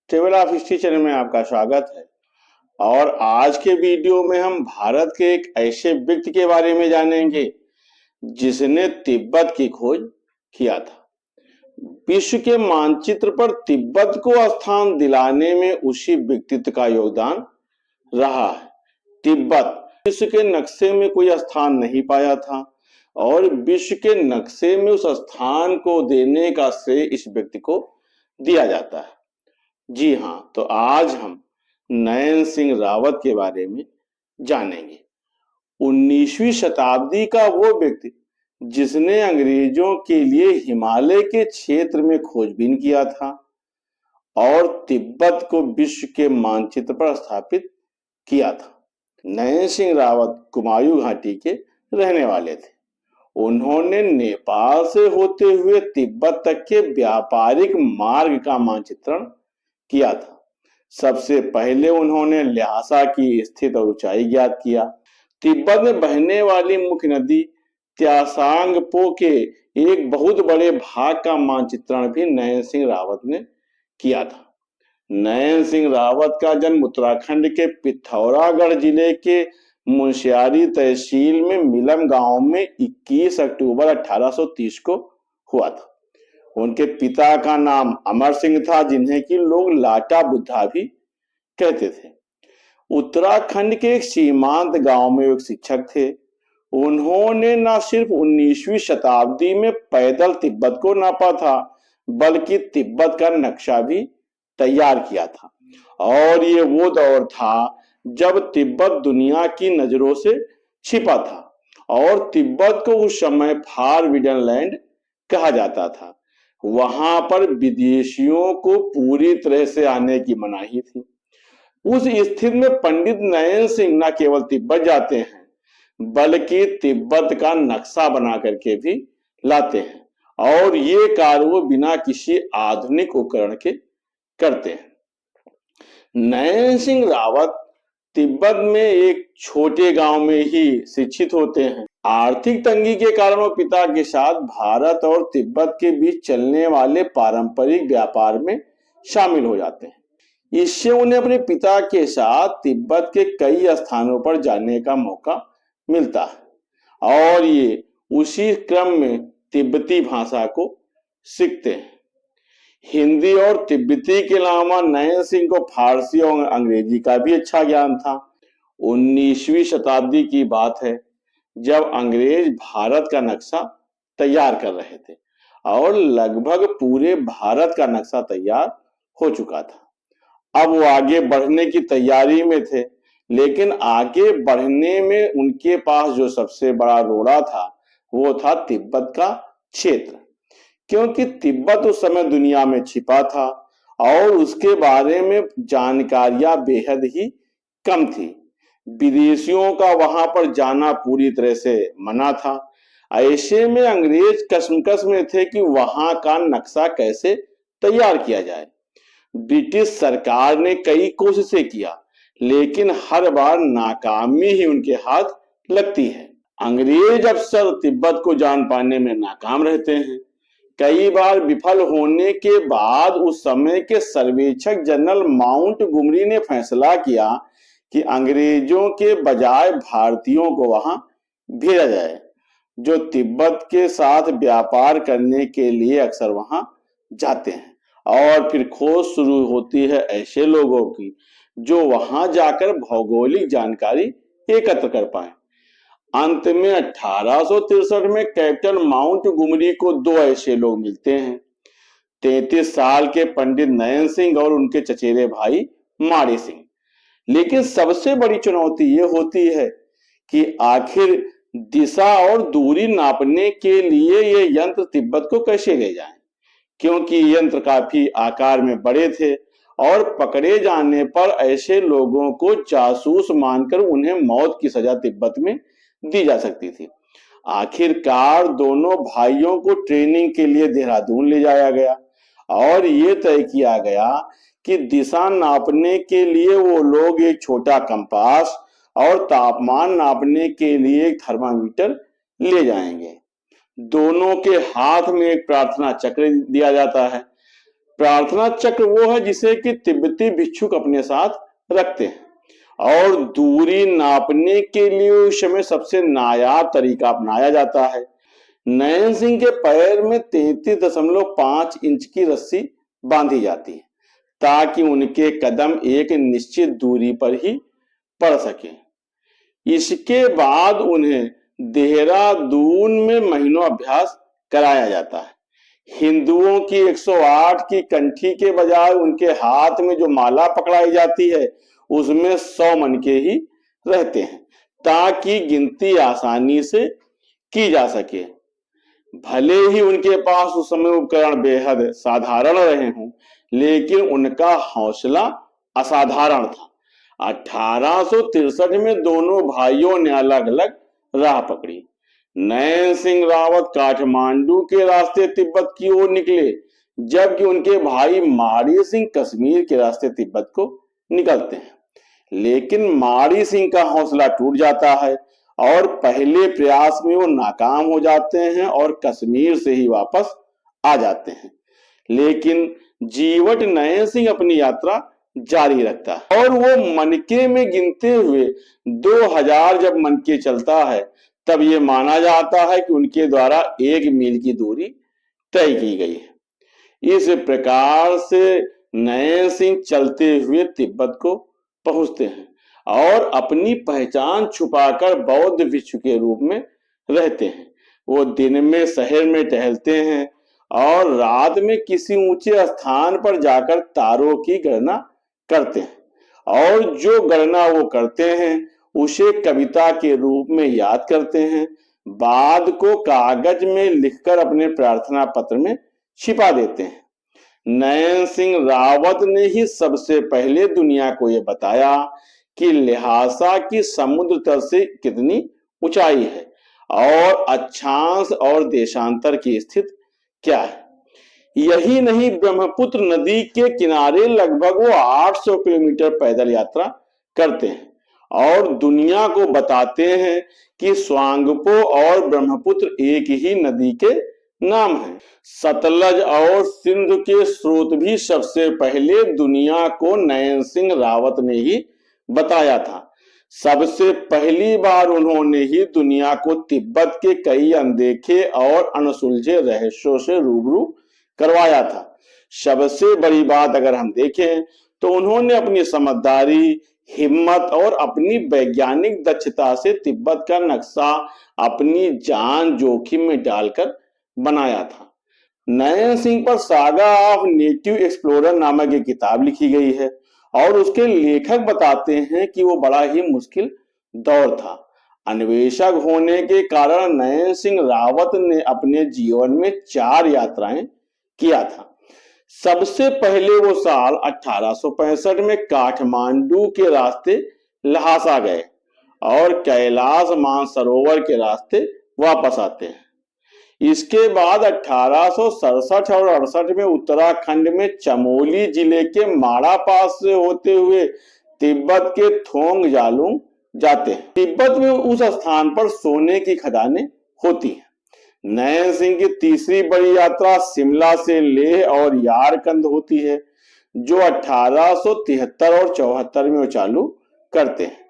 Travel of history channel में आपका स्वागत है। और आज के वीडियो में हम भारत के एक ऐसे व्यक्ति के बारे में जानेंगे जिसने तिब्बत की खोज किया था। विश्व के मानचित्र पर तिब्बत को स्थान दिलाने में उसी व्यक्तित्व का योगदान रहा है। तिब्बत विश्व के नक्शे में कोई स्थान नहीं पाया था और विश्व के नक्शे में उस स्थान को देने का श्रेय इस व्यक्ति को दिया जाता है। जी हाँ, तो आज हम नयन सिंह रावत के बारे में जानेंगे। 19वीं शताब्दी का वो व्यक्ति जिसने अंग्रेजों के लिए हिमालय के क्षेत्र में खोजबीन किया था और तिब्बत को विश्व के मानचित्र पर स्थापित किया था। नयन सिंह रावत कुमायूं घाटी के रहने वाले थे। उन्होंने नेपाल से होते हुए तिब्बत तक के व्यापारिक मार्ग का मानचित्रण किया था। सबसे पहले उन्होंने ल्हासा की स्थिति और ऊंचाई ज्ञात किया। तिब्बत में बहने वाली मुख्य नदी त्सांगपो के एक बहुत बड़े भाग का मानचित्रण भी नयन सिंह रावत ने किया था। नयन सिंह रावत का जन्म उत्तराखंड के पिथौरागढ़ जिले के मुंशियारी तहसील में मिलम गांव में 21 अक्टूबर 1830 को हुआ था। उनके पिता का नाम अमर सिंह था, जिन्हें कि लोग लाटा बुद्धा भी कहते थे। उत्तराखंड के एक सीमांत गांव में एक शिक्षक थे। उन्होंने न सिर्फ 19वीं शताब्दी में पैदल तिब्बत को नापा था, बल्कि तिब्बत का नक्शा भी तैयार किया था। और ये वो दौर था जब तिब्बत दुनिया की नजरों से छिपा था और तिब्बत को उस समय फॉरबिडन लैंड कहा जाता था। वहां पर विदेशियों को पूरी तरह से आने की मनाही थी। उस स्थिति में पंडित नयन सिंह न केवल तिब्बत जाते हैं बल्कि तिब्बत का नक्शा बना करके भी लाते हैं और ये कार्य वो बिना किसी आधुनिक उपकरण के करते हैं। नयन सिंह रावत तिब्बत में एक छोटे गांव में ही शिक्षित होते हैं। आर्थिक तंगी के कारण वो पिता के साथ भारत और तिब्बत के बीच चलने वाले पारंपरिक व्यापार में शामिल हो जाते हैं। इससे उन्हें अपने पिता के साथ तिब्बत के कई स्थानों पर जाने का मौका मिलता है और ये उसी क्रम में तिब्बती भाषा को सीखते हैं। हिंदी और तिब्बती के अलावा नयन सिंह को फारसी और अंग्रेजी का भी अच्छा ज्ञान था। 19वीं शताब्दी की बात है जब अंग्रेज भारत का नक्शा तैयार कर रहे थे और लगभग पूरे भारत का नक्शा तैयार हो चुका था। अब वो आगे बढ़ने की तैयारी में थे, लेकिन आगे बढ़ने में उनके पास जो सबसे बड़ा रोड़ा था वो था तिब्बत का क्षेत्र, क्योंकि तिब्बत उस समय दुनिया में छिपा था और उसके बारे में जानकारियां बेहद ही कम थी। विदेशियों का वहां पर जाना पूरी तरह से मना था। ऐसे में अंग्रेज कशमकश में थे कि वहां का नक्शा कैसे तैयार किया जाए। ब्रिटिश सरकार ने कई कोशिशें किया, लेकिन हर बार नाकामी ही उनके हाथ लगती है। अंग्रेज अफसर तिब्बत को जान पाने में नाकाम रहते हैं। कई बार विफल होने के बाद उस समय के सर्वेक्षक जनरल माउंट गुमरी ने फैसला किया कि अंग्रेजों के बजाय भारतीयों को वहां भेजा जाए, जो तिब्बत के साथ व्यापार करने के लिए अक्सर वहां जाते हैं। और फिर खोज शुरू होती है ऐसे लोगों की जो वहां जाकर भौगोलिक जानकारी एकत्र कर पाए। अंत में 1863 में कैप्टन माउंट गुमरी को दो ऐसे लोग मिलते हैं, 33 साल के पंडित नयन सिंह और उनके चचेरे भाई माड़ी सिंह। लेकिन सबसे बड़ी चुनौती ये होती है कि आखिर दिशा और दूरी नापने के लिए ये यंत्र तिब्बत को कैसे ले जाएं, क्योंकि यंत्र काफी आकार में बड़े थे और पकड़े जाने पर ऐसे लोगों को जासूस मानकर उन्हें मौत की सजा तिब्बत में दी जा सकती थी। आखिरकार दोनों भाइयों को ट्रेनिंग के लिए देहरादून ले जाया गया और ये तय किया गया कि दिशा नापने के लिए वो लोग एक छोटा कंपास और तापमान नापने के लिए एक थर्मामीटर ले जाएंगे। दोनों के हाथ में एक प्रार्थना चक्र दिया जाता है। प्रार्थना चक्र वो है जिसे कि तिब्बती भिक्षुक अपने साथ रखते हैं, और दूरी नापने के लिए उस समय सबसे नायाब तरीका अपनाया जाता है। नयन सिंह के पैर में 33.5 इंच की रस्सी बांधी जाती है ताकि उनके कदम एक निश्चित दूरी पर ही पड़ सके। इसके बाद उन्हें देहरादून में महीनों अभ्यास कराया जाता है। हिंदुओं की 108 की कंठी के बजाय उनके हाथ में जो माला पकड़ाई जाती है उसमें 100 मनके ही रहते हैं ताकि गिनती आसानी से की जा सके। भले ही उनके पास उस समय उपकरण बेहद साधारण रहे हों, लेकिन उनका हौसला असाधारण था। 1863 में दोनों भाइयों ने अलग अलग राह पकड़ी। नयन सिंह रावत काठमांडू के रास्ते तिब्बत की ओर निकले, जबकि उनके भाई मारी सिंह कश्मीर के रास्ते तिब्बत को निकलते हैं। लेकिन मारी सिंह का हौसला टूट जाता है और पहले प्रयास में वो नाकाम हो जाते हैं और कश्मीर से ही वापस आ जाते हैं। लेकिन जीवट नयन सिंह अपनी यात्रा जारी रखता है और वो मनके में गिनते हुए 2000 जब मनके चलता है तब ये माना जाता है कि उनके द्वारा 1 मील की दूरी तय की गई है। इस प्रकार से नयन सिंह चलते हुए तिब्बत को पहुंचते हैं और अपनी पहचान छुपाकर बौद्ध भिक्षु के रूप में रहते हैं। वो दिन में शहर में टहलते हैं और रात में किसी ऊंचे स्थान पर जाकर तारों की गणना करते हैं और जो गणना वो करते हैं उसे कविता के रूप में याद करते हैं, बाद को कागज में लिखकर अपने प्रार्थना पत्र में छिपा देते हैं। नयन सिंह रावत ने ही सबसे पहले दुनिया को यह बताया कि ल्हासा की समुद्र तल से कितनी ऊंचाई है और अक्षांश और देशांतर की स्थिति क्या है। यही नहीं, ब्रह्मपुत्र नदी के किनारे लगभग वो 800 किलोमीटर पैदल यात्रा करते हैं और दुनिया को बताते हैं कि स्वांगपो और ब्रह्मपुत्र एक ही नदी के नाम है। सतलज और सिंधु के स्रोत भी सबसे पहले दुनिया को नयन सिंह रावत ने ही बताया था। सबसे पहली बार उन्होंने ही दुनिया को तिब्बत के कई अनदेखे और अनसुलझे रहस्यों से रूबरू करवाया था। सबसे बड़ी बात अगर हम देखें तो उन्होंने अपनी समझदारी, हिम्मत और अपनी वैज्ञानिक दक्षता से तिब्बत का नक्शा अपनी जान जोखिम में डालकर बनाया था। नयन सिंह पर सागा ऑफ नेटिव एक्सप्लोरर नामक एक किताब लिखी गई है और उसके लेखक बताते हैं कि वो बड़ा ही मुश्किल दौर था। अन्वेषक होने के कारण नयन सिंह रावत ने अपने जीवन में 4 यात्राएं किया था। सबसे पहले वो साल 1865 में काठमांडू के रास्ते ल्हासा गए और कैलाश मानसरोवर के रास्ते वापस आते हैं। इसके बाद 1867 और 68 में उत्तराखंड में चमोली जिले के माड़ा पास से होते हुए तिब्बत के थोंग जालुंग जाते हैं। तिब्बत में उस स्थान पर सोने की खदानें होती हैं। नयन सिंह की तीसरी बड़ी यात्रा शिमला से लेह और यारकंद होती है, जो 1873 और 74 में वो चालू करते हैं।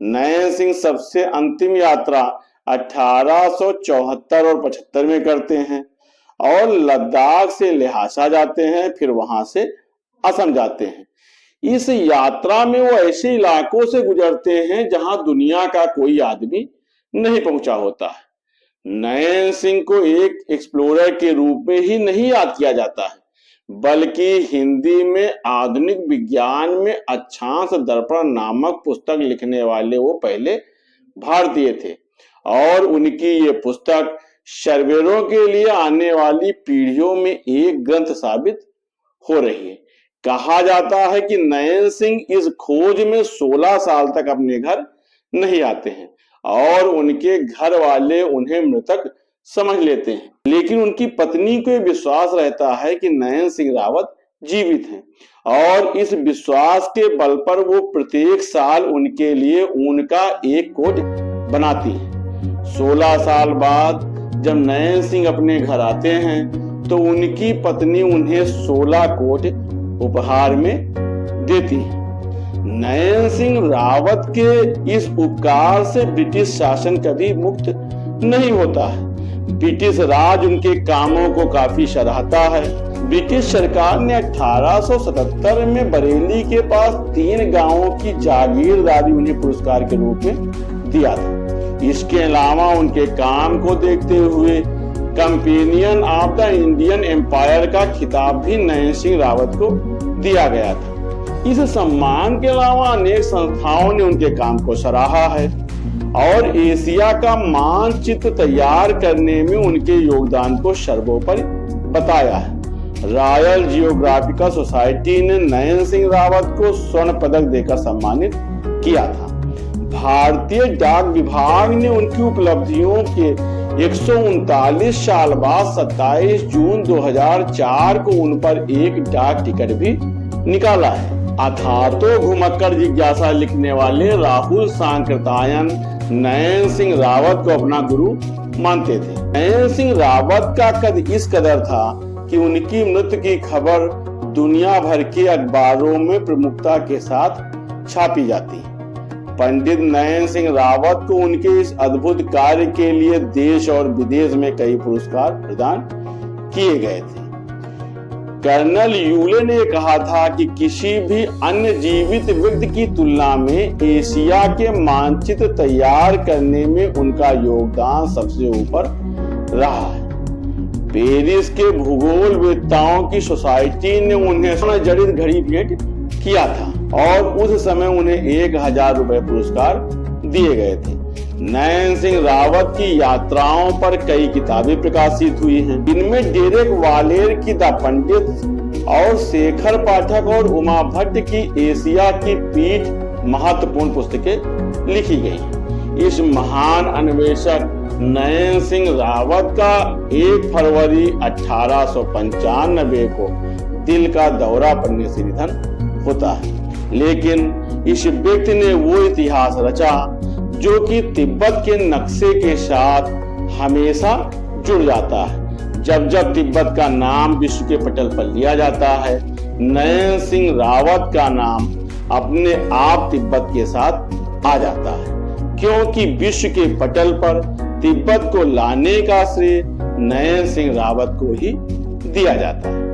नयन सिंह सबसे अंतिम यात्रा 1874 और 75 में करते हैं और लद्दाख से ल्हासा जाते हैं, फिर वहां से असम जाते हैं। इस यात्रा में वो ऐसे इलाकों से गुजरते हैं जहां दुनिया का कोई आदमी नहीं पहुंचा होता है। नयन सिंह को एक एक्सप्लोरर के रूप में ही नहीं याद किया जाता है, बल्कि हिंदी में आधुनिक विज्ञान में अक्षांश दर्पण नामक पुस्तक लिखने वाले वो पहले भारतीय थे और उनकी ये पुस्तक सर्वेयरों के लिए आने वाली पीढ़ियों में एक ग्रंथ साबित हो रही है। कहा जाता है कि नयन सिंह इस खोज में 16 साल तक अपने घर नहीं आते हैं और उनके घर वाले उन्हें मृतक समझ लेते हैं, लेकिन उनकी पत्नी को विश्वास रहता है कि नयन सिंह रावत जीवित हैं और इस विश्वास के बल पर वो प्रत्येक साल उनके लिए ऊन का एक कोट बनाती है। 16 साल बाद जब नयन सिंह अपने घर आते हैं तो उनकी पत्नी उन्हें 16 कोट उपहार में देती है। नयन सिंह रावत के इस उपकार से ब्रिटिश शासन कभी मुक्त नहीं होता है। ब्रिटिश राज उनके कामों को काफी सराहता है। ब्रिटिश सरकार ने 1877 में बरेली के पास 3 गांवों की जागीरदारी उन्हें पुरस्कार के रूप में दिया था। इसके अलावा उनके काम को देखते हुए companion of the Indian empire का खिताब भी नयन सिंह रावत को दिया गया था। इस सम्मान के अलावा अनेक संस्थाओं ने उनके काम को सराहा है और एशिया का मानचित्र तैयार करने में उनके योगदान को सर्वोपरि बताया है। रॉयल जियोग्राफिकल सोसाइटी ने नयन सिंह रावत को स्वर्ण पदक देकर सम्मानित किया था। भारतीय डाक विभाग ने उनकी उपलब्धियों के 139 साल बाद 27 जून 2004 को उन पर एक डाक टिकट भी निकाला है। अथातो घुमक्कड़ जिज्ञासा लिखने वाले राहुल सांकृत्यायन नयन सिंह रावत को अपना गुरु मानते थे। नयन सिंह रावत का कद इस कदर था कि उनकी मृत्यु की खबर दुनिया भर के अखबारों में प्रमुखता के साथ छापी जाती। पंडित नयन सिंह रावत को उनके इस अद्भुत कार्य के लिए देश और विदेश में कई पुरस्कार प्रदान किए गए थे। कर्नल यूले ने कहा था कि किसी भी अन्य जीवित व्यक्ति की तुलना में एशिया के मानचित्र तैयार करने में उनका योगदान सबसे ऊपर रहा है। पेरिस के भूगोलवेत्ताओं की सोसाइटी ने उन्हें जड़ित घड़ी भेंट किया था और उस समय उन्हें 1000 रुपए पुरस्कार दिए गए थे। नयन सिंह रावत की यात्राओं पर कई किताबें प्रकाशित हुई हैं। इनमें डेरेक वालेर की द पंडित और शेखर पाठक और उमा भट्ट की एशिया की पीठ महत्वपूर्ण पुस्तकें लिखी गई। इस महान अन्वेषक नयन सिंह रावत का 1 फरवरी 1895 को दिल का दौरा पड़ने से निधन होता है। लेकिन इस व्यक्ति ने वो इतिहास रचा जो कि तिब्बत के नक्शे के साथ हमेशा जुड़ जाता है। जब जब तिब्बत का नाम विश्व के पटल पर लिया जाता है, नयन सिंह रावत का नाम अपने आप तिब्बत के साथ आ जाता है, क्योंकि विश्व के पटल पर तिब्बत को लाने का श्रेय नयन सिंह रावत को ही दिया जाता है।